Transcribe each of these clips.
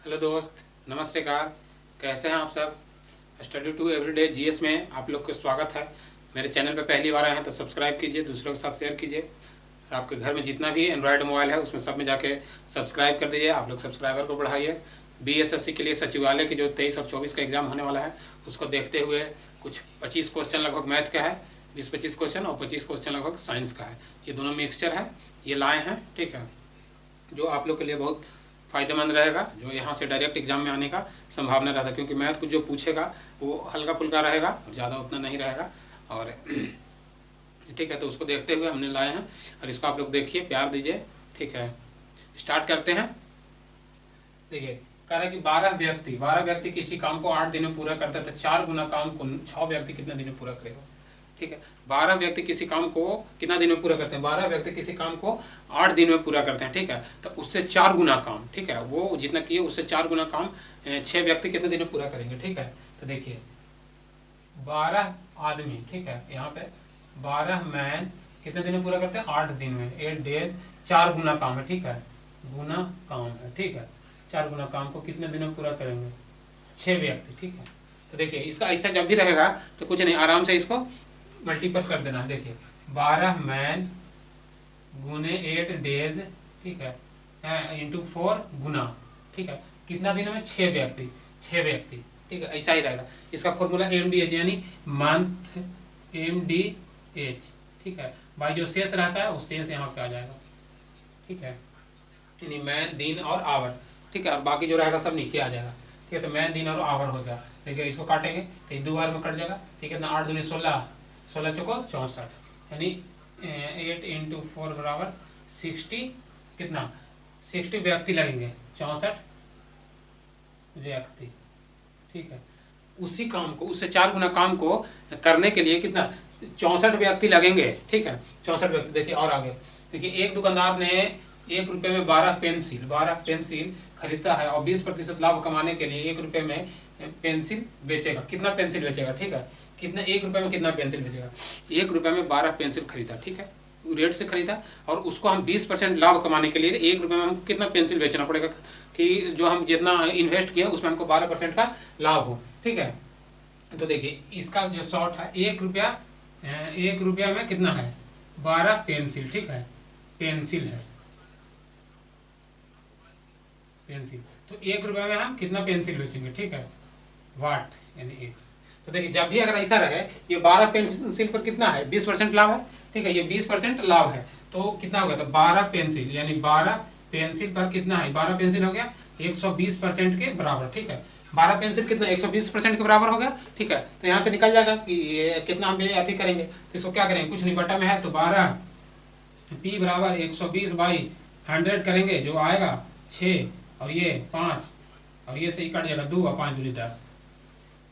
Hello दोस्त, नमस्कार। कैसे हैं आप सब? स्टडी टू एवरीडे जीएस में आप लोग को स्वागत है। मेरे चैनल पर पहली बार आए हैं तो सब्सक्राइब कीजिए, दूसरों के साथ शेयर कीजिए। और आपके घर में जितना भी एंड्रॉयड मोबाइल है उसमें सब में जाके सब्सक्राइब कर दीजिए। आप लोग सब्सक्राइबर को बढ़ाइए। बीएसएससी के लिए सचिवालय की जो 23 और 24 का एग्ज़ाम होने वाला है उसको देखते हुए कुछ 25 क्वेश्चन लगभग मैथ का है, 20-25 क्वेश्चन, और 25 क्वेश्चन लगभग साइंस का है। ये दोनों मिक्सचर है, ये लाए हैं, ठीक है, जो आप लोग के लिए बहुत फ़ायदेमंद रहेगा, जो यहाँ से डायरेक्ट एग्जाम में आने का संभावना रहता है, क्योंकि मैथ को जो पूछेगा वो हल्का फुल्का रहेगा और ज़्यादा उतना नहीं रहेगा। और ठीक है, तो उसको देखते हुए हमने लाए हैं और इसको आप लोग देखिए, प्यार दीजिए। ठीक है, स्टार्ट करते हैं। देखिए, कह रहा है कि 12 व्यक्ति किसी काम को 8 दिन में पूरा करते हैं तो 4 गुना काम को 6 व्यक्ति कितने दिन में पूरा करेगा। ठीक है, 12 व्यक्ति किसी काम को कितना दिन में पूरा करते हैं? 12 व्यक्ति किसी काम को 8 दिन में पूरा करते हैं। ठीक है, तो उससे 4 गुना काम, ठीक है, वो जितना किए उससे 4 गुना काम 6 व्यक्ति कितने दिन में पूरा करेंगे। ठीक है, तो देखिए 12 आदमी, ठीक है, यहाँ पे 12 मैन कितने दिन में पूरा करते हैं? 8 दिन में, 8 डेज, 4 गुना काम है। ठीक है, गुना काम है। ठीक है, 4 गुना काम को कितने दिन में पूरा करेंगे? 6 व्यक्ति। ठीक है, तो देखिए इसका ऐसा जब भी रहेगा तो कुछ नहीं, आराम से इसको मल्टीपल कर देना। देखिए 12 मैन गुने 8 डेज, ठीक है, इंटू 4 गुना, ठीक है, कितना दिन में? 6 व्यक्ति, 6 व्यक्ति। ठीक है, ऐसा ही रहेगा। इसका फॉर्मूला MDH यानी मंथ, MDH। ठीक है, भाई जो शेष रहता है वो शेष यहाँ पे आ जाएगा। ठीक है, यानी मैन, दिन और आवर। ठीक है, और बाकी जो रहेगा सब नीचे आ जाएगा। ठीक है, तो मैन, दिन और आवर हो गया। देखिए इसको काटेंगे तो 2 बार में कट जाएगा। ठीक है, ना 8 दूनी 16, 16 चौको 64, यानी 8 इंटू 4 बराबर 60, कितना? 60 व्यक्ति लगेंगे, 64 व्यक्ति। ठीक है, उसी काम को, उससे 4 गुना काम को करने के लिए कितना? 64 व्यक्ति लगेंगे। ठीक है, 64 व्यक्ति। देखिए और आगे देखिए, एक दुकानदार ने 1 रुपये में 12 पेंसिल खरीदता है और 20% लाभ कमाने के लिए 1 रुपये में पेंसिल बेचेगा। कितना पेंसिल बेचेगा? ठीक है, कितना? 1 रुपये में कितना पेंसिल बेचेगा? 1 रुपये में 12 पेंसिल खरीदा। ठीक है, रेट से खरीदा और उसको हम 20% लाभ कमाने के लिए 1 रुपये में हमको कितना पेंसिल बेचना पड़ेगा कि जो हम जितना इन्वेस्ट किया उसमें हमको 12% का लाभ हो। ठीक है, तो देखिए इसका जो शॉर्ट है, 1 रुपया में कितना है? 12 पेंसिल। ठीक है, पेंसिल है, पेंसिल। तो 1 रुपये में हम कितना पेंसिल बेचेंगे? ठीक है, वाट यानी एक्स। तो देखिए जब भी अगर ऐसा रहे, ये 12 पेंसिल पर कितना है? 20% लाभ है। ठीक है, ये 20% लाभ है तो कितना होगा? तो 12 पेंसिल यानी 12 पेंसिल पर कितना है? 12 पेंसिल हो गया 120% के बराबर। ठीक है, 12 पेंसिल कितना? 120% के बराबर हो गया। ठीक है, तो यहाँ से निकल जाएगा कि ये कितना हम अति करेंगे। तो इसको क्या करेंगे? कुछ नहीं, बटा में है तो 12 P बराबर 120/100 करेंगे, जो आएगा 6 और ये 5 और ये से कट जाएगा 2 और 5 दूनी 10,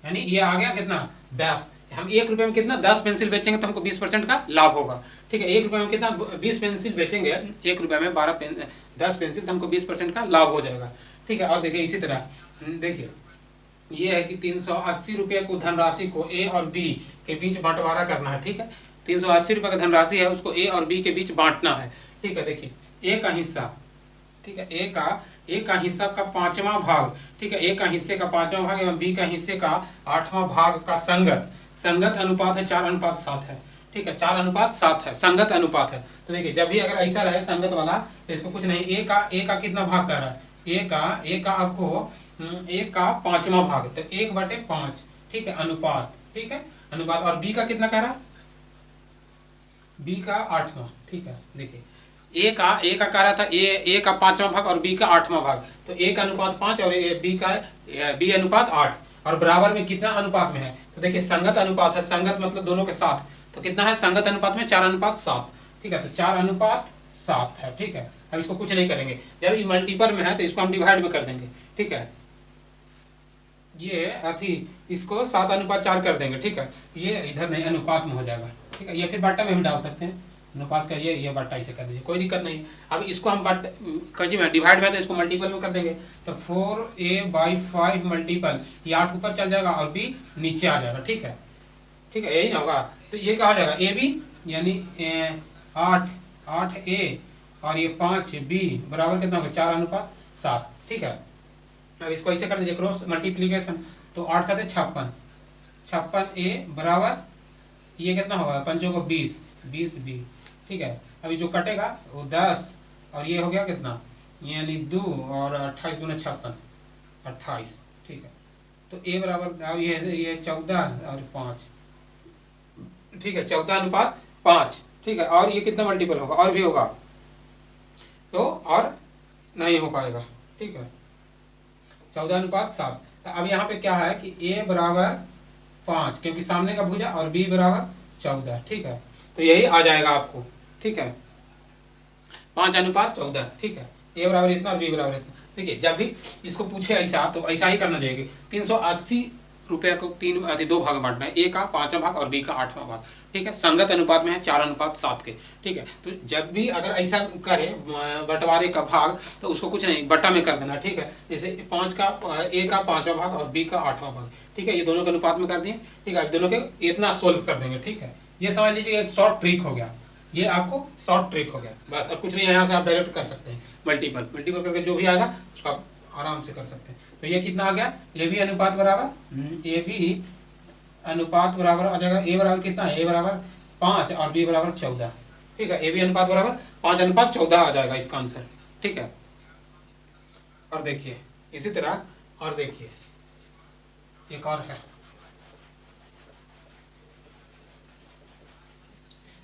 यानी ये आ गया कितना? 10। हम 1 रुपये में कितना? 10 पेंसिल बेचेंगे तो हमको 20% का लाभ होगा। ठीक है, 1 रुपये में कितना? 20 पेंसिल बेचेंगे, 1 रुपये में 10 पेंसिल तो हमको 20% का लाभ हो जाएगा। ठीक है, और देखिए इसी तरह देखिए ये है कि 380 रुपये को धनराशि को ए और बी के बीच बंटवारा करना है। ठीक है, 380 रुपये का धनराशि है, उसको ए और बी के बीच बांटना है। ठीक है, देखिए ए का हिस्सा, ठीक है, ए का हिस्सा का 5वां भाग, ठीक है, ए का हिस्से का 5वां भाग एवं बी का हिस्से का 8वां भाग का संगत अनुपात है 4:7 है। ठीक है, 4:7 है, संगत अनुपात है। तो देखिए जब भी अगर ऐसा रहे संगत वाला तो इसको कुछ नहीं, ए का कितना भाग कर रहा है? ए का आपको 1 का 5वां भाग, तो 1/5। ठीक है, अनुपात। ठीक है, अनुपात। और बी का कितना कह रहा है? बी का 8वां। ठीक है, देखिए ए का कह रहा था ए का 5वां भाग और बी का 8वां भाग, तो ए का अनुपात 5 और बी अनुपात 8, और बराबर में कितना अनुपात में है? तो देखिए संगत अनुपात है, संगत मतलब दोनों के साथ, तो कितना है संगत अनुपात में? 4:7। ठीक है, तो 4:7 है। ठीक है, अब इसको कुछ नहीं करेंगे, जब ये मल्टीपल में है तो इसको हम डिवाइड में कर देंगे। ठीक है, ये अथी इसको 7:4 कर देंगे। ठीक है, ये इधर नहीं अनुपात में हो जाएगा। ठीक है, ये फिर बट्टा में भी डाल सकते हैं, अनुपात करिए, ये बट्टा इसे कर दीजिए, कोई दिक्कत नहीं है। अब इसको हम कजी में डिवाइड में तो इसको मल्टीपल में कर देंगे, तो 4a/5 मल्टीपल, ये 8 ऊपर चल जाएगा और b नीचे आ जाएगा। ठीक है, ठीक है, यही ना होगा। तो ये क्या हो जाएगा? ए बी यानी 8a और ये 5b बराबर कितना होगा? 4:7। ठीक है, अब इसको ऐसे कर दीजिए क्रॉस मल्टीप्लीकेशन, तो 8 7 56, 56 ए बराबर ये कितना होगा, पंचों को 20, 20 बी, ठीक है। अभी जो कटेगा वो 10 और ये हो गया कितना, यानी 2 और 28 दूना 56, 28, ठीक है। तो ए बराबर अब ये 14 और 5, ठीक है, 14:5, ठीक है। और ये कितना मल्टीपल होगा, और भी होगा तो और नहीं हो पाएगा, ठीक है, 14:7। तो अब यहाँ पे क्या है कि a बराबर 5 क्योंकि सामने का भुजा और b बराबर 14, ठीक है। तो यही आ जाएगा आपको, ठीक है, 5:14, ठीक है। a बराबर इतना और b बराबर इतना। देखिए जब भी इसको पूछे ऐसा तो ऐसा ही करना चाहिए। 380 रुपये को 2 भाग में बांटना है, a का 5वां भाग और b का 8वां भाग, ठीक है। संगत अनुपात में है 4:7 के, ठीक है। तो जब भी अगर ऐसा करे बंटवारे का भाग तो उसको कुछ नहीं बटा में कर देना, ठीक है। जैसे 5 का a का 5वां भाग और b का 8वां भाग, ठीक है, ये दोनों के अनुपात में कर दिए, ठीक है। दोनों के इतना सोल्व कर देंगे, ठीक है। ये समझ लीजिए एक शॉर्ट ट्रिक हो गया, ये आपको शॉर्ट ट्रिक हो गया, बस अब कुछ नहीं है। यहाँ से आप डायरेक्ट कर सकते हैं, मल्टीपल करके जो भी आएगा उसको आप आराम से कर सकते हैं। तो ये कितना आ गया, ए बी अनुपात बराबर ए बी अनुपात बराबर आ जाएगा, ए बराबर कितना है, ए बराबर 5 और बी बराबर 14, ठीक है। ए बी अनुपात बराबर 5:14 आ जाएगा इसका आंसर, ठीक है। और देखिए इसी तरह, और देखिए एक और है,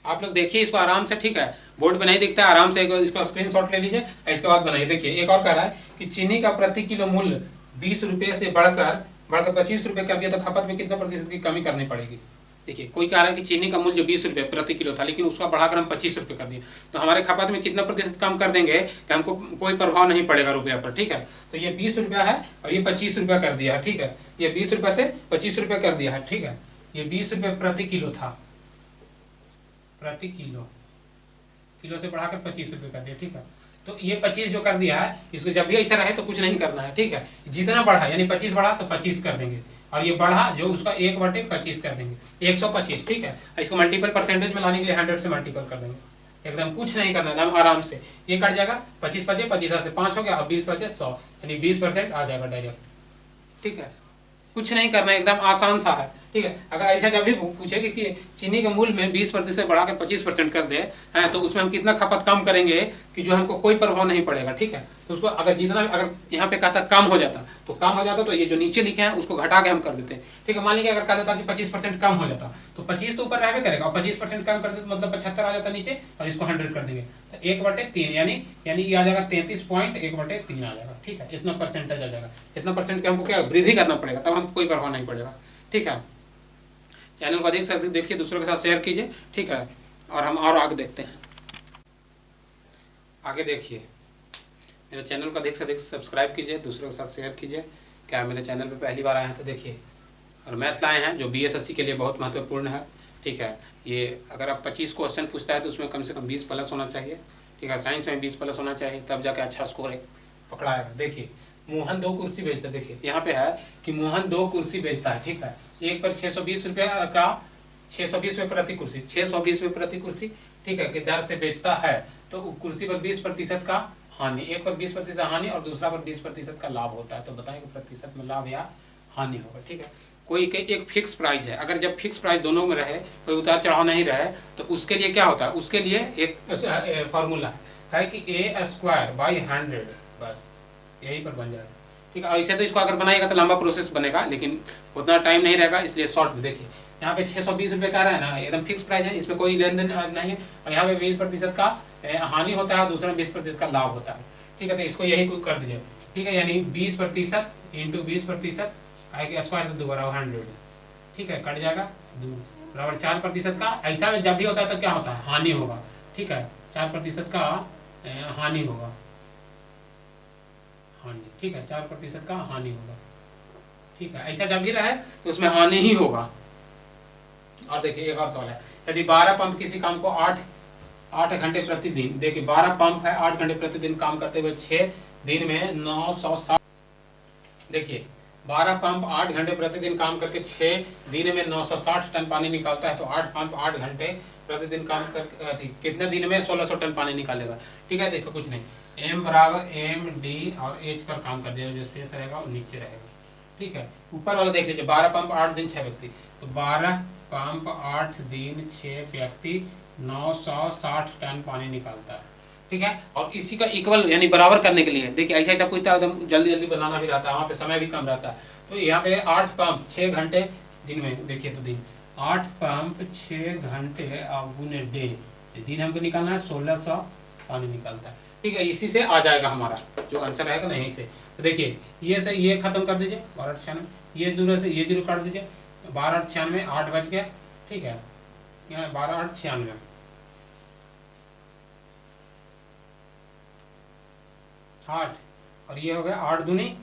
आप लोग देखिए इसको आराम से, ठीक है। बोर्ड पे नहीं दिखता है, आराम से एक इसका स्क्रीनशॉट ले लीजिए, इसके बाद बनाइए। देखिए एक और कह रहा है कि चीनी का प्रति किलो मूल्य 20 रुपये से बढ़कर 25 रुपये कर दिया तो खपत में कितना प्रतिशत की कमी करनी पड़ेगी। देखिए कोई कह रहा है कि चीनी का मूल्य 20 रुपये प्रति किलो था, लेकिन उसका बढ़ाकर हम 25 रुपये कर दिए, तो हमारे खपत में कितना प्रतिशत कम कर देंगे कि हमको कोई प्रभाव नहीं पड़ेगा रुपया पर, ठीक है। तो ये 20 रुपया है और ये 25 रुपया कर दिया है, ठीक है। ये 20 रुपये से 25 रुपये कर दिया है, ठीक है। ये 20 रुपये प्रति किलो था, प्रति किलो से बढ़ाकर 25 रुपये कर दिया, ठीक है। तो ये 25 जो कर दिया है, इसको जब भी ऐसा रहे तो कुछ नहीं करना है, ठीक है। जितना बढ़ा यानी 25 बढ़ा तो 25 कर देंगे, और ये बढ़ा जो उसका 1/25 कर देंगे, 125, ठीक है। इसको मल्टीपल परसेंटेज में लाने के लिए 100 से मल्टीपल कर देंगे, एकदम कुछ नहीं करना है, आराम से। ये कट जाएगा, 25 पचे 25 से 5 हो गया, और 20 पचे 100, यानी 20% आ जाएगा डायरेक्ट, ठीक है। कुछ नहीं करना है, एकदम आसान सा है, ठीक है। अगर ऐसा जब भी पूछे कि चीनी के मूल्य में 20% बढ़ाकर 25% कर दे हैं तो उसमें हम कितना खपत कम करेंगे कि जो हमको कोई प्रभाव नहीं पड़ेगा, ठीक है। तो उसको अगर जितना, अगर यहाँ पे कहता कम हो जाता तो ये जो नीचे लिखे हैं उसको घटा के हम कर देते हैं, ठीक है। मान लीजिए अगर कहता था कि 25% कम हो जाता तो 25 तो ऊपर रहने करेगा, और 25% कम कर देते तो मतलब 75 आ जाता नीचे, और इसको 100 कर देंगे तो 1/3 यानी ये आ जाएगा 33.1/3 आ जाएगा, ठीक है। इतना परसेंटेज आ जाएगा, इतना परसेंट के हमको क्या वृद्धि करना पड़ेगा, तब हमको कोई प्रभाव नहीं पड़ेगा, ठीक है। चैनल को देख सकते, देखिए, दूसरों के साथ शेयर कीजिए, ठीक है। और हम और आगे देखते हैं, आगे देखिए मेरे चैनल को देख सकते सब्सक्राइब कीजिए, दूसरों के साथ शेयर कीजिए। क्या मेरे चैनल पे पहली बार आए हैं तो देखिए, और मैथ लाए हैं जो BSSC के लिए बहुत महत्वपूर्ण है, ठीक है। ये अगर आप 25 क्वेश्चन पूछता है तो उसमें कम से कम 20 प्लस होना चाहिए, ठीक है। साइंस में 20 प्लस होना चाहिए, तब जाके अच्छा स्कोर पकड़ाएगा। देखिए मोहन 2 कुर्सी बेचता है, देखिए यहाँ पे है कि मोहन 2 कुर्सी बेचता है, ठीक है। एक पर 620 रुपये का 620 रुपये प्रति कुर्सी, 620 रुपये प्रति कुर्सी, ठीक है, कि दर से बेचता है। तो कुर्सी पर 20% का हानि, एक पर 20% हानि और दूसरा पर 20% का लाभ होता है। तो बताएं कि प्रतिशत में लाभ या हानि होगा, ठीक है। कोई एक फिक्स प्राइस है, अगर जब फिक्स प्राइस दोनों में रहे, कोई उतार चढ़ाव नहीं रहे, तो उसके लिए क्या होता है, उसके लिए एक फार्मूला है कि a²/100, बस यही पर बन जाएगा, ठीक है। ऐसे तो इसको अगर बनाएगा तो लंबा प्रोसेस बनेगा, लेकिन उतना टाइम नहीं रहेगा, इसलिए शॉर्ट में देखिए यहाँ पे 620 रुपये का रहा है ना, एकदम फिक्स प्राइस है, इसमें कोई लेन देन नहीं है। और यहाँ पे 20% का हानि होता है, दूसरा 20% का लाभ होता है, ठीक है। तो इसको यही कुछ कर दीजिए, ठीक है। यानी 20% इंटू 20% आएगी स्क्वायर, तो दोबारा 100, ठीक है, कट जाएगा 2 बराबर 4% का। ऐसा में जब भी होता है तो क्या होता है, हानि होगा, ठीक है। 4% का हानि होगा, हानि, ठीक है, 4% का हानि होगा, ठीक है। ऐसा जब भी रहे तो उसमें हानि ही होगा। और देखिए एक और सवाल है, यदि 12 पंप किसी काम को 8 घंटे प्रतिदिन, देखिए 12 पंप है, 8 घंटे प्रतिदिन काम करते हुए 6 दिन में 960, देखिए 12 पंप 8 घंटे प्रतिदिन काम करके 6 दिन में 960 टन पानी निकालता है, तो 8 पंप 8 घंटे प्रतिदिन काम कर कितने दिन में 1600 टन पानी निकालेगा, ठीक है। तो इसको कुछ नहीं, एम बराबर एम डी और एच पर काम कर दिया, जो शेष रहेगा वो नीचे रहेगा। ठीक है, ऊपर वाला देख लीजिए, 12 पंप 8 दिन 6 व्यक्ति, तो 12 पंप 8 दिन 6 व्यक्ति 960 टन पानी निकालता है। ठीक है, और इसी का इक्वल यानी बराबर करने के लिए देखिए ऐसा ऐसा पूछता है, एकदम जल्दी जल्दी बनाना भी रहता है, वहाँ पे समय भी कम रहता है। तो यहाँ पे 8 पंप 6 घंटे दिन में, देखिए तो दिन 8 पंप 6 घंटे गुने डे, दिन हमको निकालना है 1600 पानी निकलता है। ठीक है, इसी से आ जाएगा हमारा जो आंसर रहेगा ना, यहीं से। तो देखिए ये से ये खत्म कर दीजिए 12/96, ये जीरो से ये जीरो काट दीजिए, 12/96 8 बच गया। ठीक है, यहाँ 12/96 8, और ये हो गया 8 दूनी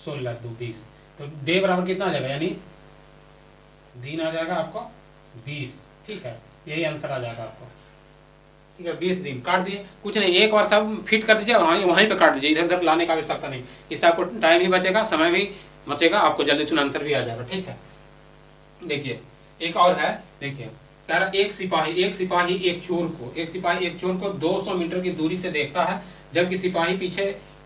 16 2 20, तो डे बराबर कितना आ जाएगा, यानी दिन आ जाएगा आपको 20। ठीक है, यही आंसर आ जाएगा आपको। ठीक है, 20 दिन काट दिए, कुछ नहीं, एक बार सब फिट कर दीजिए, वहीं पे काट दीजिए, इधर उधर लाने का आवश्यकता नहीं, इससे आपको टाइम भी बचेगा, समय भी बचेगा, आपको जल्दी से आंसर भी आ जाएगा। ठीक है, देखिए एक और है, देखिए कह रहा एक सिपाही एक सिपाही एक चोर को 200 मीटर की दूरी से देखता है, जबकि सिपाही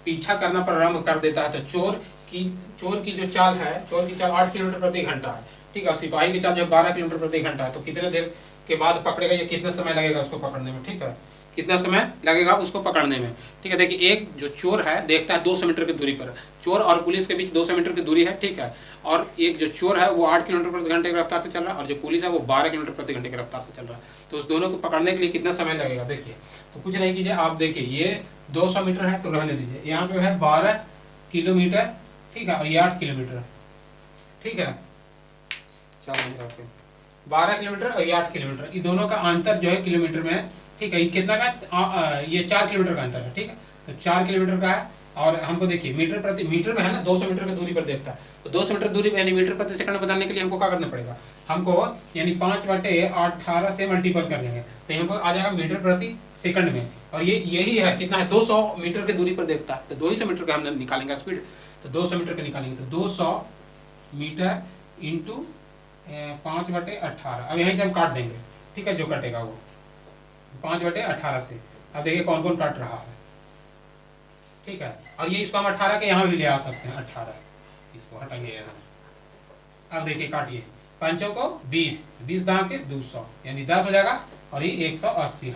पीछा करना प्रारंभ कर देता है, तो चोर की जो चाल है, चोर की चाल 8 किलोमीटर प्रति घंटा है। ठीक है, सिपाही की चाल जो 12 किलोमीटर प्रति घंटा है, तो कितने देर के बाद पकड़ेगा, या कितना समय लगेगा उसको पकड़ने में। ठीक है, कितना समय लगेगा उसको पकड़ने में। ठीक है, देखिए एक जो चोर है देखता है 200 मीटर की दूरी पर, चोर और पुलिस के बीच 200 मीटर की दूरी है। ठीक है, और एक जो चोर है वो 8 किलोमीटर प्रति घंटे की रफ्तार से चल रहा है, और जो पुलिस है वो 12 किलोमीटर प्रति घंटे की रफ्तार से चल रहा है, तो उस दोनों को पकड़ने के लिए कितना समय लगेगा। देखिए तो कुछ नहीं कीजिए, आप देखिए ये 200 मीटर है तो रहने दीजिए, यहाँ पे है 12 किलोमीटर। ठीक है, और ये 8 किलोमीटर। ठीक है, चलो 12 किलोमीटर और ये 8 किलोमीटर, ये दोनों का अंतर जो है किलोमीटर में है। ठीक है, ये कितना का, ये 4 किलोमीटर का अंतर है। ठीक है, तो 4 किलोमीटर का है, और हमको देखिए मीटर में है ना, 200 मीटर की दूरी पर देखता है, तो 200 मीटर दूरी पर यानी मीटर प्रति सेकंड में बदलने के लिए हमको क्या करना पड़ेगा, हमको यानी 5/18 से मल्टीपल कर देंगे, तो हमको आ जाएगा मीटर प्रति सेकंड में, और ये यही है कितना है, 200 मीटर की दूरी पर देखता है, तो 200 मीटर का हम निकालेंगे स्पीड, तो 200 मीटर का निकालेंगे, तो 200 मीटर इंटू 5/18, अब यहीं से हम काट देंगे। ठीक है, जो कटेगा वो 5/18 से। अब देखिए कौन कौन काट रहा है। ठीक है, और ये इसको हम 18 के यहाँ भी ले आ सकते हैं, 18 इसको हटाएंगे यहाँ। अब देखिए काटिए, पंचों को 20 दाम के 200 यानी 10 हो जाएगा, और ये 180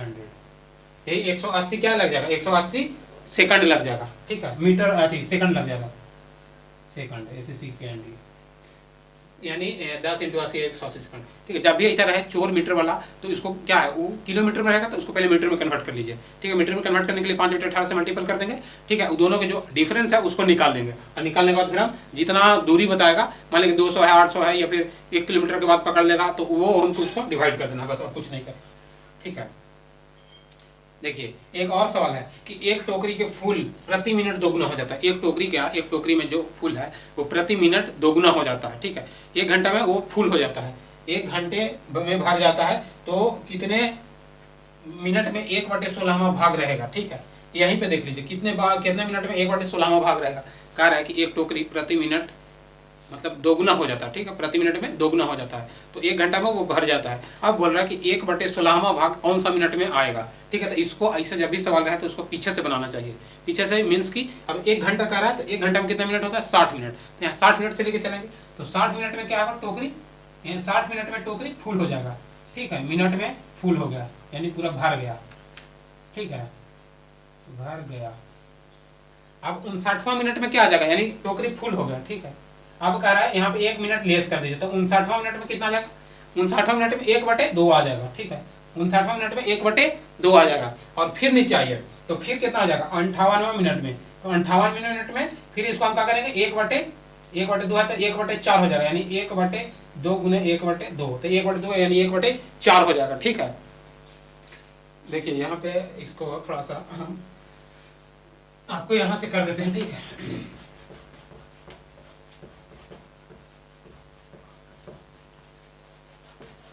यही 180 क्या लग जाएगा, 180 सेकंड लग जाएगा। ठीक है, मीटर सेकंड लग जाएगा, सेकंड ऐसे सेकंड, यानी 10 × 80 180 सेकंड। ठीक है, जब भी ऐसा रहे चोर मीटर वाला, तो इसको क्या है, वो किलोमीटर में रहेगा तो उसको पहले मीटर में कन्वर्ट कर लीजिए। ठीक है, मीटर में कन्वर्ट करने के लिए 5/18 से मल्टीपल कर देंगे। ठीक है, दोनों के जो डिफरेंस है उसको निकाल देंगे, और निकालने के बाद फिर हम जितना दूरी बताएगा, मान लीजिए 200 है 800 है, या फिर 1 किलोमीटर के बाद पकड़ लेगा, तो वो हमको उसको डिवाइड कर देना, बस और कुछ नहीं कर। ठीक है, देखिए एक और सवाल है कि एक टोकरी के फूल प्रति मिनट दोगुना हो जाता है। एक टोकरी में जो फूल है वो प्रति मिनट दोगुना हो जाता है। ठीक है, 1 घंटा में वो फूल हो जाता है, 1 घंटे में भर जाता है, तो कितने मिनट में 1/16वां भाग रहेगा। ठीक है, यहीं पे देख लीजिए कितने मिनट में 1/16वां भाग रहेगा। कह रहा है कि एक टोकरी प्रति मिनट मतलब दोगुना हो जाता है। ठीक है, प्रति मिनट में दोगुना हो जाता है, तो 1 घंटा में वो भर जाता है। अब बोल रहा है कि 1/16वां भाग कौन सा मिनट में आएगा। ठीक है, तो इसको ऐसे जब भी सवाल रहे तो उसको पीछे से बनाना चाहिए। पीछे से मीन्स की अब 1 घंटा कह रहा है, तो 1 घंटा में कितना मिनट होता है, 60 मिनट, तो यहाँ 60 मिनट से लेके चलेंगे, तो 60 मिनट में क्या होगा, टोकरी 60 मिनट में टोकरी फुल हो जाएगा। ठीक है, मिनट में फुल हो गया यानी पूरा भर गया। ठीक है, भर गया। अब 59वां मिनट में क्या आ जाएगा, यानी टोकरी फुल हो गया। ठीक है, अब कह रहा है यहाँ पे 1 मिनट लेस कर दीजिए, तो 59वां मिनट में कितना आ जाएगा, 59वां मिनट में 1/2 आ जाएगा। ठीक है, 59वां मिनट में 1/2 आ जाएगा, और फिर नीचे आइए तो फिर कितना आ जाएगा 58वां मिनट में, तो 58वां मिनट में फिर इसको हम क्या करेंगे, 1/2 है तो 1/4 हो जाएगा, यानी 1/2 गुने 1/2, तो 1/2 यानी 1/4 हो जाएगा। ठीक है, देखिए यहाँ पे इसको थोड़ा सा हम आपको यहाँ से कर देते हैं। ठीक है,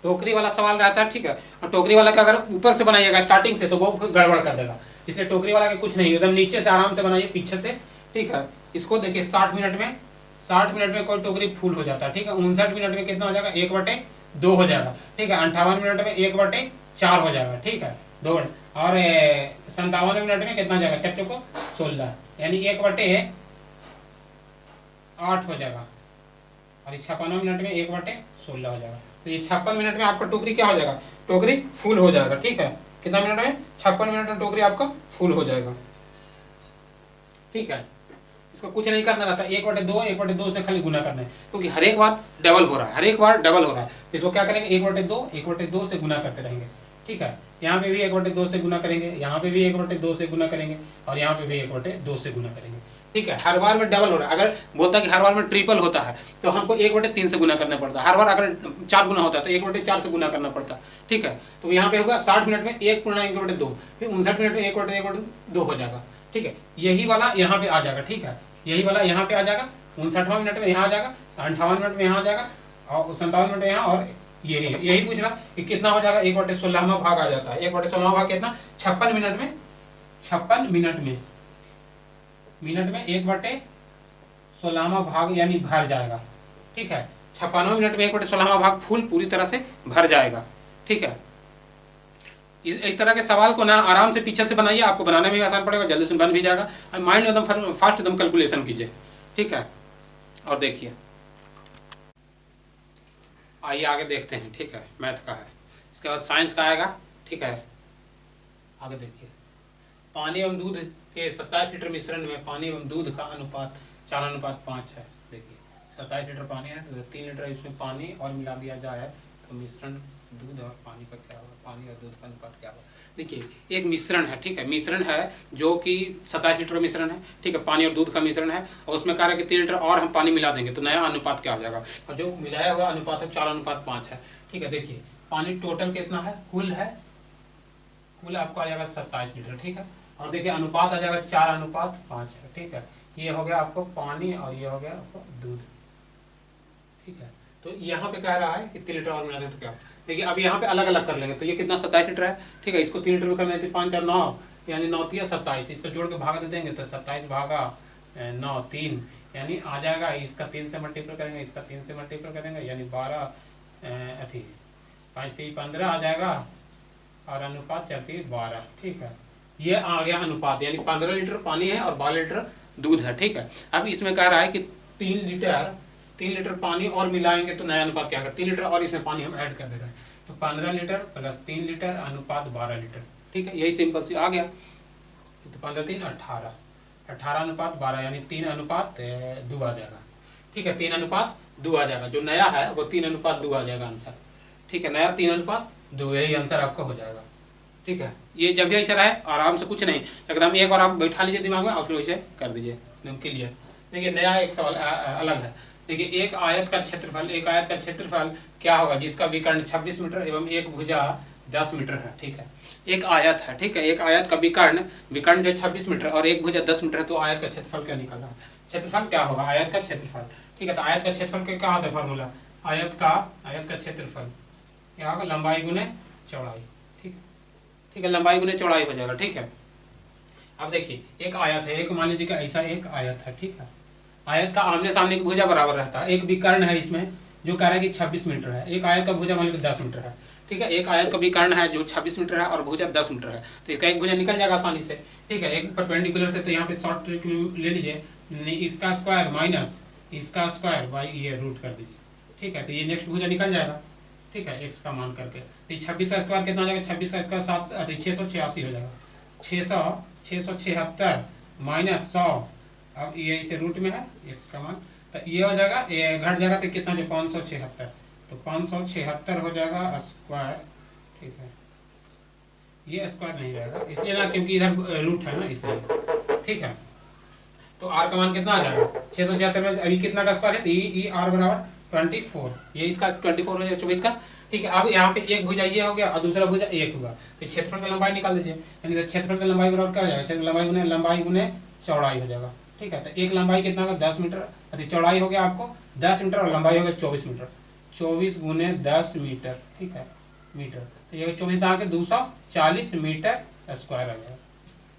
टोकरी वाला सवाल रहता है। ठीक है, और टोकरी वाला का अगर ऊपर से बनाइएगा स्टार्टिंग से तो वो गड़बड़ कर देगा, इसलिए टोकरी वाला के कुछ नहीं, एकदम नीचे से आराम से बनाइए, पीछे से। ठीक है, इसको देखिए 60 मिनट में कोई टोकरी फुल हो जाता है। ठीक है, 59 मिनट में कितना हो जाएगा, 1/2 हो जाएगा। ठीक है, 58 मिनट में 1/4 हो जाएगा। ठीक है, 2, और 57 मिनट में कितना हो जाएगा, चच्चों को 16, यानी 1/8 हो जाएगा, और ये 56 मिनट में 1/16 हो जाएगा। तो ये 56 मिनट में आपका टोकरी क्या हो जाएगा, टोकरी फुल हो जाएगा। ठीक है, कितना मिनट में, 56 मिनट में टोकरी आपका फुल हो जाएगा। ठीक है, इसको कुछ नहीं करना रहता, 1/2 से खाली गुना करना है, क्योंकि हर एक बार डबल हो रहा है, हर एक बार डबल हो रहा है। तो इसको क्या करेंगे, 1/2 से गुना करते रहेंगे। ठीक है, यहाँ पे भी 1/2 से गुना करेंगे, यहाँ पे भी 1/2 से गुना करेंगे, और यहाँ पे भी 1/2 से गुना करेंगे। ठीक है, हर बार में डबल हो रहा है। अगर बोलता है कि हर बार में ट्रिपल होता है तो हमको 1/3 से गुना करना पड़ता है। हर बार अगर 4 गुना होता है तो 1/4 से गुना करना पड़ता है। ठीक है, तो यहाँ पे होगा 60 मिनट में 1/2, फिर 59 मिनट में 1/2 हो जाएगा। ठीक है, यही वाला यहाँ पे आ जाएगा। ठीक है, यही वाला यहाँ पे आ जाएगा, 59वां मिनट में यहाँ आ जाएगा, 58वां मिनट में यहाँ आ जाएगा, और 57वां मिनट में यहाँ, और यही पूछ रहा कि कितना हो जाएगा, 1/16वां भाग आ जाता है। 1/16वां भाग कितना, 56 मिनट में, 56 मिनट में 1/16वां भाग यानी भर जाएगा। ठीक है, 56 मिनट में 1/16वां भाग फुल पूरी तरह से भर जाएगा। ठीक है, इस तरह के सवाल को ना आराम से पीछे से बनाइए, आपको बनाने में भी आसान पड़ेगा, जल्दी से बन भी जाएगा, और माइंड एकदम फास्ट एकदम कैलकुलेशन कीजिए। ठीक है, और देखिए आइए आगे देखते हैं। ठीक है, मैथ का है, इसके बाद साइंस का आएगा। ठीक है, आगे देखिए, पानी एवं दूध के 27 लीटर मिश्रण में पानी एवं दूध का अनुपात 4:5 है। देखिए 27 लीटर पानी है तो 3 लीटर इसमें पानी और मिला दिया जाए तो मिश्रण दूध और पानी का क्या होगा, पानी और दूध का अनुपात क्या होगा। देखिए एक मिश्रण है। ठीक है, मिश्रण है जो कि 27 लीटर मिश्रण है। ठीक है, पानी और दूध का मिश्रण है, और उसमें कह रहा है कि 3 लीटर और हम पानी मिला देंगे तो नया अनुपात क्या हो जाएगा, और जो मिलाया हुआ अनुपात है 4:5 है। ठीक है, देखिए पानी टोटल कितना है, कुल आपको आ जाएगा 27 लीटर। ठीक है, और देखिए अनुपात आ जाएगा 4:5 है। ठीक है, ये हो गया आपको पानी और ये हो गया आपको दूध। ठीक है, तो यहाँ पे कह रहा है कि 3 लीटर और मिला दें तो क्या, देखिए अब यहाँ पे अलग अलग कर लेंगे। तो ये कितना 27 लीटर है। ठीक है, इसको 3 लीटर में करना है, 5 और 9 यानी 9 3 27, इसको जोड़ के भागा दे देंगे तो 27 भागा 9 3, यानी आ जाएगा, इसका 3 से मल्टीप्लाई करेंगे, इसका 3 से मल्टीप्लाई करेंगे, यानी 12 5 3 15 आ जाएगा, और अनुपात 4 3 12। ठीक है, ये आ गया अनुपात, यानी 15 लीटर पानी है और 12 लीटर दूध है। ठीक है, अब इसमें कह रहा है कि 3 लीटर पानी और मिलाएंगे तो नया अनुपात क्या होगा, 3 लीटर और इसमें पानी हम ऐड कर दे रहे हैं तो 15 लीटर प्लस 3 लीटर अनुपात 12 लीटर। ठीक है, यही सिंपल सी आ गया, तो 15 3 18, 18:12 यानी 3:2 आ जाएगा। ठीक है, 3:2 आ जाएगा, जो नया है वो 3:2 आ जाएगा आंसर। ठीक है, नया 3:2, यही आंसर आपका हो जाएगा। ठीक है, ये जब भी ऐसा रहे आराम से, कुछ नहीं, एकदम एक बार आप बैठा लीजिए दिमाग में और फिर वैसे कर दीजिए एकदम क्लियर। देखिए नया एक सवाल अलग है। देखिए एक आयत का क्षेत्रफल क्या होगा जिसका विकर्ण 26 मीटर एवं एक भुजा 10 मीटर है। ठीक है, एक आयत है। ठीक है, एक आयत का विकर्ण जो 26 मीटर और एक भुजा 10 मीटर है, तो आयत का क्षेत्रफल क्या निकल रहा है, क्षेत्रफल क्या होगा, आयत का क्षेत्रफल। ठीक है, तो आयत का क्षेत्रफल का क्या होता है फार्मूला, आयत का क्षेत्रफल क्या होगा, लंबाई गुने चौड़ाई। ठीक है, लंबाई गुने चौड़ाई हो जाएगा। ठीक है, अब देखिए एक आयत है, एक मान लीजिए कि ऐसा एक आयत है। ठीक है, आयत का आमने सामने की भुजा बराबर रहता है, एक विकर्ण है इसमें जो कह रहा है कि 26 मीटर है, एक आयत का भुजा मान लीजिए 10 मीटर है। ठीक है, एक आयत का विकर्ण है जो 26 मीटर है और भुजा 10 मीटर है, तो इसका एक भुजा निकल जाएगा आसानी से। ठीक है, एक परपेंडिकुलर से, तो यहाँ पे शॉर्ट ट्रिक ले लीजिए, इसका स्क्वायर माइनस इसका स्क्वायर बाई ये रूट कर दीजिए। ठीक है, तो ये नेक्स्ट भुजा निकल जाएगा। ठीक है, एक्स का मान करके, तो 26 का स्क्वायर कितना हो जाएगा, 26 का स्क्वायर 686 हो जाएगा, 676 माइनस 100, अब ये इसे रूट में है एक्स का मान, तो ये हो जाएगा, ये घट जाएगा तो कितना जो 576, तो 576 हो जाएगा स्क्वायर। ठीक है, ये स्क्वायर नहीं रहेगा इसलिए ना, क्योंकि इधर रूट है ना इसलिए। ठीक है, तो आर का मान कितना आ जाएगा 676 में, अभी कितना का स्क्वायर है, ई आर बराबर 24, ये इसका 24 हो जाएगा 24 का। ठीक है, अब यहाँ पे एक भुजा ये हो गया और दूसरा भुजा एक होगा, तो क्षेत्रफल की लंबाई निकाल दीजिए, यानी क्षेत्रफल की लंबाई बराबर क्या हो जाएगा, लंबाई गुने चौड़ाई हो जाएगा। ठीक है, तो एक लंबाई कितना होगा 10 मीटर, अति चौड़ाई हो गया आपको 10 मीटर और लंबाई हो गया 24 मीटर, 24 गुने 10 मीटर। ठीक है, मीटर, तो ये 24 दाग के 240 मीटर स्क्वायर आ जाएगा।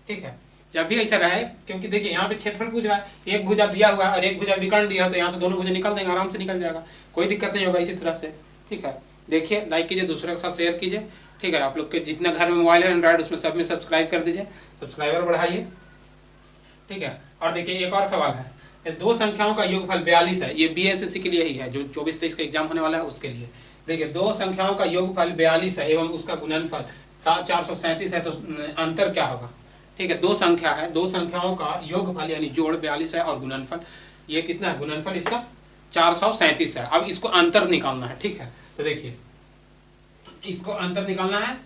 ठीक है, जब भी ऐसा रहे, क्योंकि देखिए यहाँ पे क्षेत्रफल पूछ रहा है, एक भुजा दिया हुआ है और एक भुजा विकर्ण दिया, तो यहाँ से दोनों भुजा निकल देंगे, आराम से निकल जाएगा, कोई दिक्कत नहीं होगा इसी तरह से। ठीक है, देखिए लाइक कीजिए, दूसरे के साथ शेयर कीजिए। ठीक है, आप लोग के जितना घर में मोबाइल है एंड्रॉइड उसमें सब में सब्सक्राइब कर दीजिए, सब्सक्राइबर बढ़ाइए। ठीक है। और देखिए एक और सवाल है, ये दो संख्याओं का योगफल 42 है, ये बीएसएससी के लिए ही है, जो 24-23 का एग्जाम होने वाला है उसके लिए। देखिए दो संख्याओं का योगफल 42 है एवं उसका गुणनफल 437 है, तो अंतर क्या होगा? ठीक है, दो संख्या है, दो संख्याओं का योगफल यानी जोड़ 42 है और गुणनफल ये कितना है? गुणनफल इसका 437 है। अब इसको अंतर निकालना है, ठीक है। तो देखिए इसको अंतर निकालना है,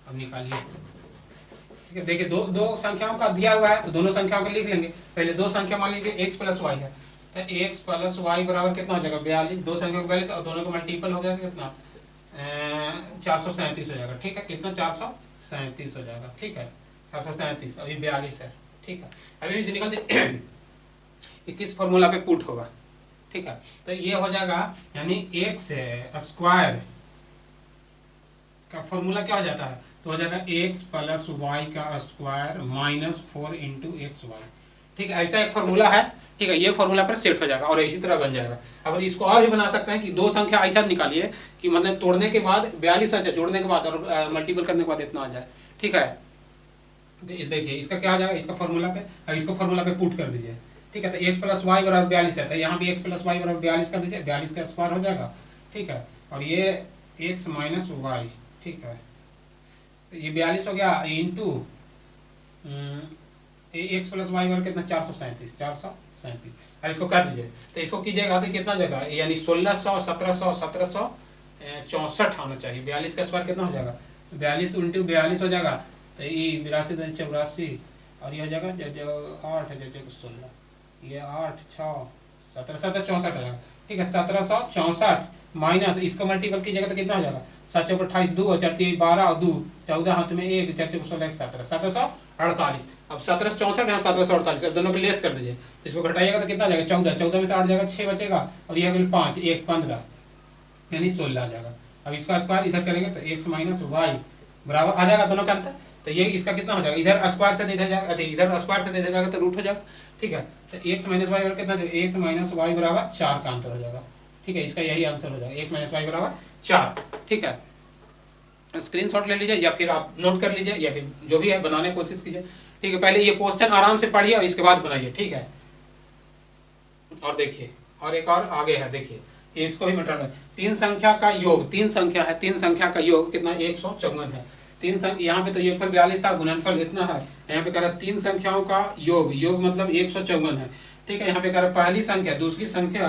अब निकालिए। ठीक है, देखिए दो संख्याओं का दिया हुआ है तो दोनों संख्याओं को लिख लेंगे। पहले दो संख्या मान लीजिए x प्लस वाई है, तो x प्लस वाई बराबर कितना हो जाएगा? 42। दो संख्या को 42 और दोनों को मल्टीपल हो जाएगा कितना? 437 हो जाएगा। ठीक है, कितना? 437 हो जाएगा। ठीक है, 437 अभी 42 है। ठीक है, अभी इसे निकाल दे किस फॉर्मूला पे पुट होगा। ठीक है, तो ये हो जाएगा यानी एक्स स्क्वायर का फॉर्मूला क्या हो जाता है? तो हो जाएगा x प्लस वाई का square minus 4 into X Y. ठीक है, ऐसा एक फॉर्मूला है। ठीक है, ये फॉर्मूला पर सेट हो जाएगा और इसी तरह बन जाएगा। अगर इसको और भी बना सकते हैं कि दो संख्या ऐसा निकालिए कि मतलब तोड़ने के बाद 42 आ जाए, जोड़ने के बाद और मल्टीपल करने के बाद इतना आ जाए। ठीक है, देखिए इसका क्या आ जाएगा? इसका फॉर्मूला पे, अब इसको फॉर्मूला पे पुट कर दीजिए। ठीक है, तो x प्लस वाई बराबर 42 है, तो यहाँ भी x प्लस वाई बराबर 42 कर दीजिए, 42 का स्क्वायर हो जाएगा। ठीक है, और ये x माइनस वाई। ठीक है, ये 42 हो गया इंटू एक्स प्लस वाई बराबर कितना? 437। अब इसको कर दीजिए, तो इसको कीजिएगा तो कितना जगह यानी 1600 1700 1764 आना चाहिए। 42 का स्क्वायर कितना हो जाएगा? 42 इंटू 42 हो जाएगा, तो ये 82 84 और ये हो जाएगा 8 16, ये 8 6 1764 हो जाएगा। ठीक है, 1764 माइनस इसको मल्टीपल कीजिएगा तो कितना हो जाएगा? 7 चौक 28, 2 और 4 12 और 2 14, हाथ में 1 4 चौक 16 17 1748। अब 1764 यहाँ 1748, अब दोनों को लेस कर दीजिए, तो इसको घटाइएगा तो कितना जाएगा? 14, 14 में से 8 जाएगा 6 बचेगा और यह 5 1 15 यानी 16 आ जाएगा। अब इसका स्क्वायर इधर करेंगे तो x माइनस वाई बराबर आ जाएगा दोनों का अंतर। तो ये इसका कितना हो जाएगा? इधर स्क्वायर से इधर जाएगा, इधर स्क्वायर से इधर जाएगा तो रूट हो जाएगा। ठीक है, तो x माइनस वाई बराबर कितना? x माइनस वाई बराबर 4 का अंतर हो जाएगा। ठीक है, इसका यही आंसर हो जाएगा, x माइनस वाई बराबर 4। ठीक है, स्क्रीनशॉट ले लीजिए या फिर आप नोट कर लीजिए या फिर जो भी है बनाने की कोशिश कीजिए। ठीक है, पहले ये क्वेश्चन आराम से पढ़िए और इसके बाद बनाइए। ठीक है, और देखिए और एक और आगे है, देखिए इसको भी मिटाना है। तीन संख्या का योग, तीन संख्या है, तीन संख्या का योग कितना? 154 है। तीन संख्या यहाँ पे तो योगफल 42 था, गुणनफल इतना है। यहाँ पे कह रहा है तीन संख्याओं का योग, योग मतलब 154 है। ठीक है, यहाँ पे कह रहा है पहली संख्या दूसरी संख्या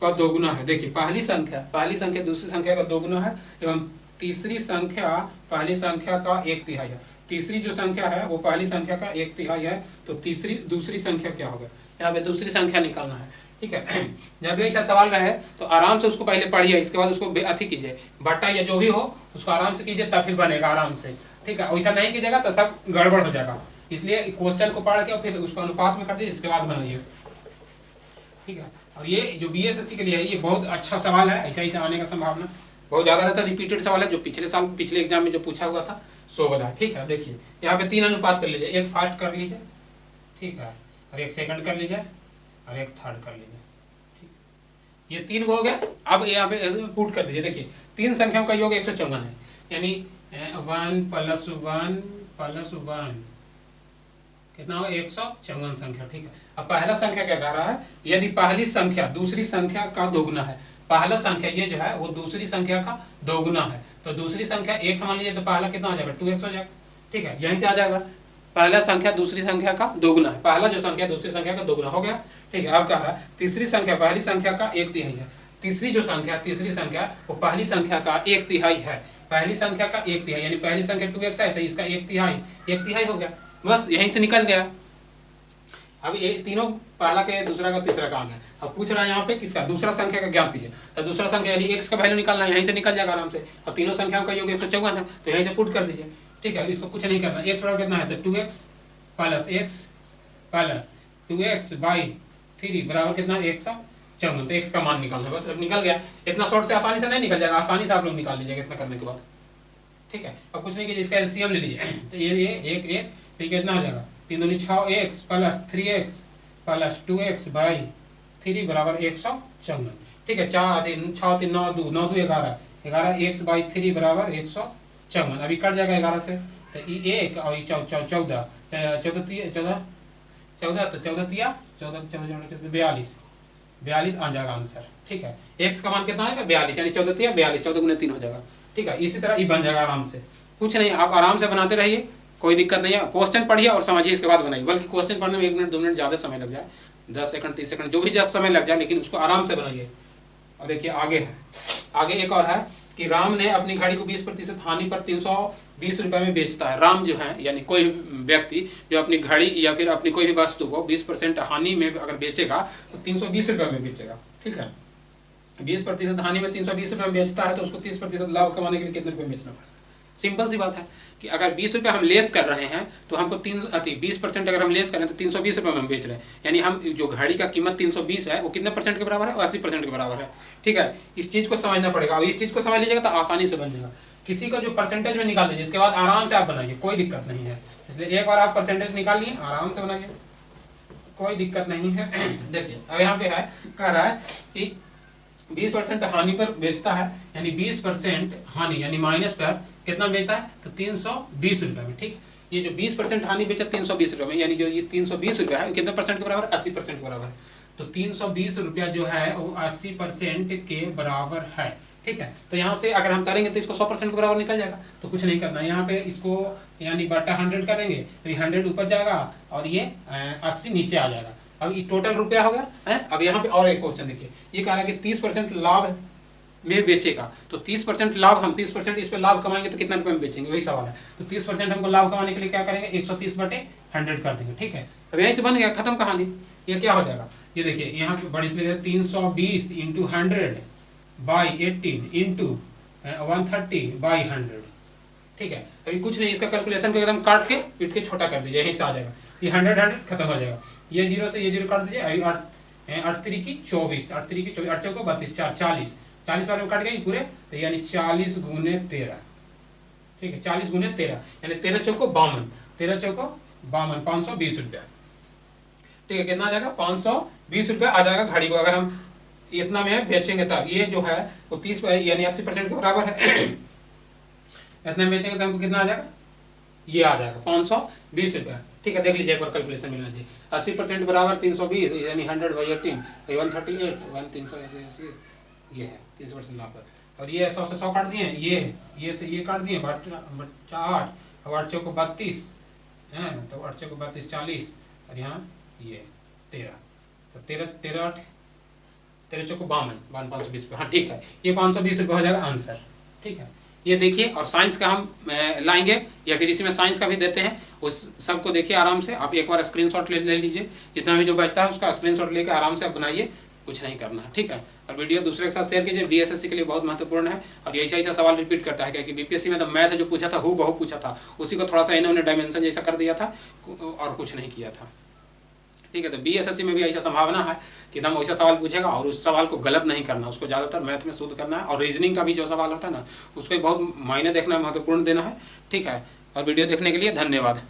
का दोगुना है। देखिए पहली संख्या दूसरी संख्या का दोगुना है एवं तीसरी संख्या पहली संख्या का 1/3 है। तीसरी जो संख्या है वो पहली संख्या का 1/3 है, तो तीसरी दूसरी संख्या क्या होगा? यहाँ पे दूसरी संख्या निकालना है। ठीक है, जब भी ऐसा सवाल रहे तो आराम से उसको पहले पढ़िए, इसके बाद उसको अति कीजिए, बट्टा या जो भी हो उसको आराम से कीजिए, तब फिर बनेगा आराम से। ठीक है, वैसा नहीं कीजिएगा तो सब गड़बड़ हो जाएगा। इसलिए क्वेश्चन को पढ़ के और फिर उसको अनुपात में कर दीजिए, इसके बाद बनाइए। ठीक है, और ये जो बीएसएससी के लिए है ये बहुत अच्छा सवाल है, ऐसा ही आने का संभावना बहुत ज़्यादा रहता है। रिपीटेड सवाल है जो पिछले साल पिछले एग्जाम में जो पूछा हुआ था सो वाला। ठीक है, देखिए यहाँ पे 3 अनुपात कर लीजिए, एक फास्ट कर लीजिए, ठीक है, और एक सेकंड कर लीजिए और एक थर्ड कर लीजिए। ठीक, ये 3 हो गया। अब यहाँ पे पुट कर दीजिए। देखिए तीन संख्याओं का योग 154 है, यानी 1 + 1 + 1 कितना होगा? 154 संख्या। ठीक है, अब पहला संख्या क्या कह रहा है? यदि पहली संख्या दूसरी संख्या का दोगुना है, पहला संख्या ये जो है वो दूसरी संख्या का दोगुना है, तो दूसरी संख्या 1 मान लीजिए तो पहला कितना हो जाएगा? 2x हो जाएगा। ठीक है, यहीं से आ जाएगा, पहला संख्या दूसरी संख्या का दोगुना है, पहला जो संख्या दूसरी संख्या का दोगुना हो गया। ठीक है, अब कह रहा है तीसरी संख्या पहली संख्या का 1/3 है। तीसरी संख्या वो पहली संख्या का 1/3 है, पहली संख्या का 1/3 यानी पहली संख्या 2x है तो इसका 1/3 हो गया, बस यहीं से निकल गया। अब ये तीनों पहला के दूसरा का तीसरा का आ गया। अब पूछ रहा है यहाँ पे किसका? दूसरा संख्या का ज्ञात कीजिए, तो दूसरा संख्या यानी x का वैल्यू निकालना है, यहीं से निकल जाएगा आराम से। और तीनों संख्याओं का योग 154 है तो यहीं से पुट कर दीजिए। ठीक है, इसको कुछ नहीं करना, x बराबर कितना है? तो 2x + x + 2x/3 बराबर कितना? 154। तो x का मान निकालना है, बस अब निकल गया। इतना शॉर्ट से आसानी से नहीं निकल जाएगा, आसानी से आप लोग निकाल लीजिएगा इतना करने के बाद। ठीक है, अब कुछ नहीं कीजिए, इसका एलसीएम ले लीजिए, तो ये 1 तो कितना हो जाएगा? 3 दूनी 6x + 3x + 2x/3 बराबर 154। ठीक है, 4 3 6 3 9 2 9 2 11 11 x/3 बराबर 154। अभी कट जाएगा 11 से, तो ये 1 और 14 14 14 14 तो 14 तिया 14 14 42 42 आ जाएगा आंसर। ठीक है, x का मान कितना आएगा 42, यानी 14 तिया 42, 14 गुने 3 हो जाएगा। ठीक है, इसी तरह ये बन जाएगा आराम से, कुछ नहीं, आप आराम से बनाते रहिए, कोई दिक्कत नहीं है। क्वेश्चन पढ़िए और समझिए, इसके बाद बनाइए। बल्कि क्वेश्चन पढ़ने में 1 मिनट 2 मिनट ज़्यादा समय लग जाए, 10 सेकंड 30 सेकंड जो भी ज़्यादा समय लग जाए, लेकिन उसको आराम से बनाइए। और देखिए आगे है, आगे एक और है कि राम ने अपनी घड़ी को 20% हानि पर 320 रुपये में बेचता है। राम जो है यानी कोई व्यक्ति जो अपनी घड़ी या फिर अपनी कोई भी वस्तु को 20% हानि में अगर बेचेगा तो 320 रुपये में बेचेगा। ठीक है, 20% हानि में 320 रुपये में बेचता है तो उसको 30% लाभ कमाने के लिए कितने रुपये बेचना पड़ेगा? सिंपल सी बात है कि अगर 20 रुपये हम लेस कर रहे हैं तो हमको 20% अगर हम लेस करें तो 320 रुपये में हम बेच रहे हैं, यानी हम जो घड़ी का कीमत 320 है वो कितने परसेंट के बराबर है? 80% के बराबर है। ठीक है, इस चीज़ को समझना पड़ेगा। अब इस चीज़ को समझ लीजिएगा तो आसानी से बन जाएगा। किसी का जो परसेंटेज में निकाल लीजिए, इसके बाद आराम से आप बनाइए, कोई दिक्कत नहीं है। इसलिए एक बार आप परसेंटेज निकाल लिए, आराम से बनाइए, कोई दिक्कत नहीं है। देखिए अब यहाँ पे है, कह रहा है कि 20% हानि पर बेचता है, यानी 20% हानि यानी माइनस पर कितना बेचता है? तो 320 रुपये में। ठीक, ये जो 20% हानि बेचा 320 रुपये में, यानी जो ये 320 रुपया है कितने परसेंट के बराबर? 80% के बराबर है। तो 320 रुपया जो है वो 80% के बराबर है। ठीक है, तो यहाँ से अगर हम करेंगे तो इसको 100% के बराबर निकल जाएगा। तो कुछ नहीं करना, यहाँ पे इसको यानी बटा 100 करेंगे तो ये 100 ऊपर जाएगा और ये 80 नीचे आ जाएगा। अब ये टोटल रुपया हो गया है। अब यहाँ पे और एक क्वेश्चन देखिए, ये कह रहा है कि 30% लाभ में बेचेगा, तो 30% लाभ, हम 30% इस पे लाभ कमाएंगे तो कितना रुपए में बेचेंगे, वही सवाल है। तो 30% हमको लाभ कमाने के लिए क्या करेंगे? 130/100 कर देंगे। ठीक है, अब यहीं से बन गया, खत्म कहानी। ये क्या हो जाएगा? ये देखिए यहाँ पे बड़ी से 320 इंटू 100/18 इंटू 130/100। ठीक है, अभी कुछ नहीं, इसका कैलकुलेशन को एकदम काट के पीट के छोटा कर दीजिए, यहीं से आ जाएगा। ये 100 खत्म हो जाएगा, ये 0 से ये 0 काट दीजिए। अभी 8 3 की 24, 8 3 की 24, 8 चौको 32, 40 वाले में कट गए पूरे, तो यानी 40 गुने 13। ठीक है, 40 गुने 13 यानी 13 चौको 52, 13 चौको 52, 520 रुपया। ठीक है, कितना आ जाएगा? 520 रुपया आ जाएगा घड़ी को, अगर हम इतना में बेचेंगे तब। ये जो है वो 30 यानी 80% के बराबर है। इतना में बेचेंगे तो हमको कितना आ जाएगा? ये आ जाएगा 520 रुपया। ठीक है, देख लीजिए एक बार कैलकुलेशन मिलना चाहिए। 80% बराबर 320 यानी 100/18, 138, 380, ये है 30% लाभ पर। और ये 100 से 100 काट दिए, ये से ये काट दिए, 8 और 8 चौको 32 है, तो 8 चौको 32 40, और यहाँ ये 13, तो 13 चौको 52, 520 रुपये। हाँ ठीक है, ये 520 रुपये हो जाएगा आंसर। ठीक है, ये देखिए। और साइंस का हम लाएंगे या फिर इसी में साइंस का भी देते हैं, उस सबको देखिए आराम से। आप एक बार स्क्रीनशॉट ले लीजिए, जितना भी जो बचता है उसका स्क्रीनशॉट लेकर आराम से आप बनाइए, कुछ नहीं करना है। ठीक है, और वीडियो दूसरे के साथ शेयर कीजिए, बीएसएससी के लिए बहुत महत्वपूर्ण है। और ये ऐसा सवाल रिपीट करता है, क्योंकि बीपीएससी में तो मैथ जो पूछा था हूबहू पूछा था, उसी को थोड़ा सा इन्होंने डायमेंशन जैसा कर दिया था और कुछ नहीं किया था। ठीक है, तो बीएसएससी में भी ऐसा संभावना है कि एकदम वैसा सवाल पूछेगा और उस सवाल को गलत नहीं करना, उसको ज़्यादातर मैथ में शुद्ध करना है। और रीजनिंग का भी जो सवाल होता है ना, उसको बहुत मायने देखना, महत्वपूर्ण देना है। ठीक है, और वीडियो देखने के लिए धन्यवाद।